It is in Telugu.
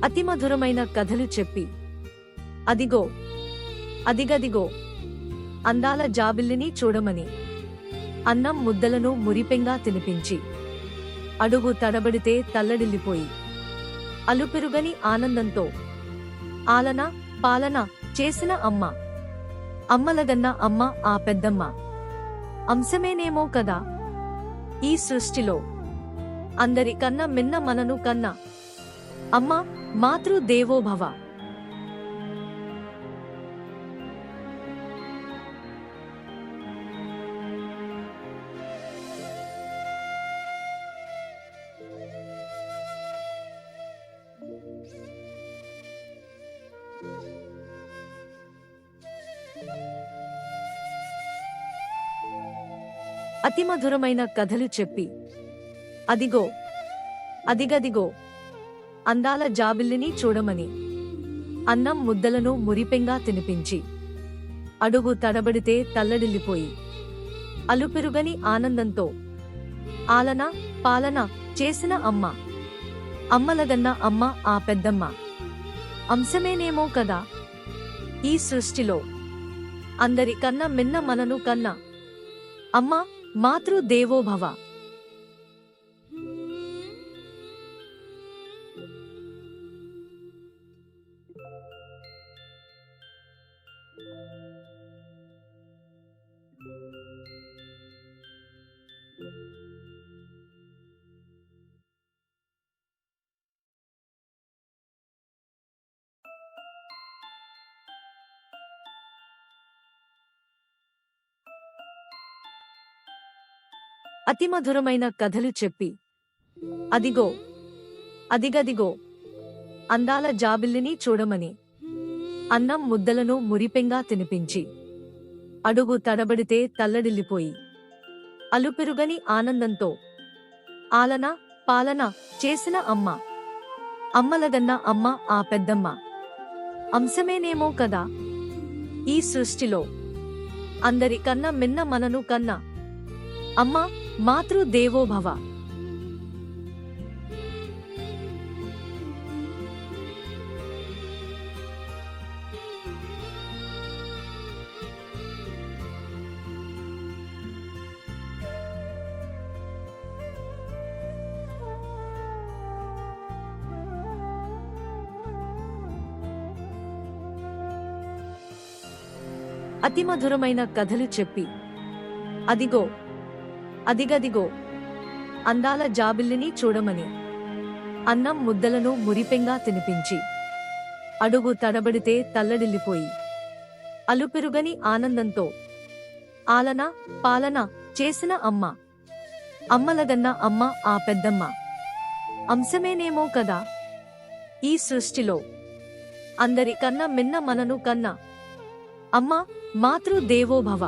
అతి మధురమైన కథలు చెప్పి అదిగో అదిగదిగో అందాల జాబిల్లిని చూడమని అన్నం ముద్దలను మురిపెంగా తినిపించి అడుగు తడబడితే తల్లడిల్లిపోయి అలుపెరుగని ఆనందంతో ఆలన పాలన చేసిన అమ్మ, అమ్మలగన్న అమ్మ ఆ పెద్దమ్మ అంశమేనేమో కదా ఈ సృష్టిలో అందరికన్నా మిన్న మనను కన్నా అమ్మ మాతృదేవోభవ. అతి మధురమైన కథలు చెప్పి అదిగో అదిగదిగో అందాల జాబిల్లిని చూడమని అన్నం ముద్దలను మురిపెంగా తినిపించి అడుగు తడబడితే తల్లడిల్లిపోయి అలుపెరుగని ఆనందంతో ఆలన పాలన చేసిన అమ్మ, అమ్మలగన్న అమ్మ ఆ పెద్దమ్మ అంశమేనేమో కదా ఈ సృష్టిలో అందరికన్నా మిన్న మనను కన్నా అమ్మ మాతృదేవోభవ. అతి మధురమైన కథలు చెప్పి అదిగో అదిగదిగో అందాల జాబిల్లిని చూడమని అన్నం ముద్దలను మురిపెంగా తినిపించి అడుగు తడబడితే తల్లడిల్లిపోయి అలుపెరుగని ఆనందంతో ఆలన పాలన చేసిన అమ్మ, అమ్మలగన్న అమ్మ ఆ పెద్దమ్మ అంశమేనేమో కదా ఈ సృష్టిలో అందరికన్నా మిన్న మనను కన్నా అమ్మ మాతృదేవోభవ. అతి మధురమైన కథలు చెప్పి అదిగో అదిగదిగో అందాల జాబిల్లిని చూడమని అన్నం ముద్దలను మురిపెంగా తినిపించి అడుగు తడబడితే తల్లడిల్లిపోయి అలుపెరుగని ఆనందంతో ఆలన పాలన చేసిన అమ్మ, అమ్మలగన్న అమ్మ ఆ పెద్దమ్మ అంశమేనేమో కదా ఈ సృష్టిలో అందరికన్నా మిన్న మనను కన్నా అమ్మ మాతృదేవోభవ.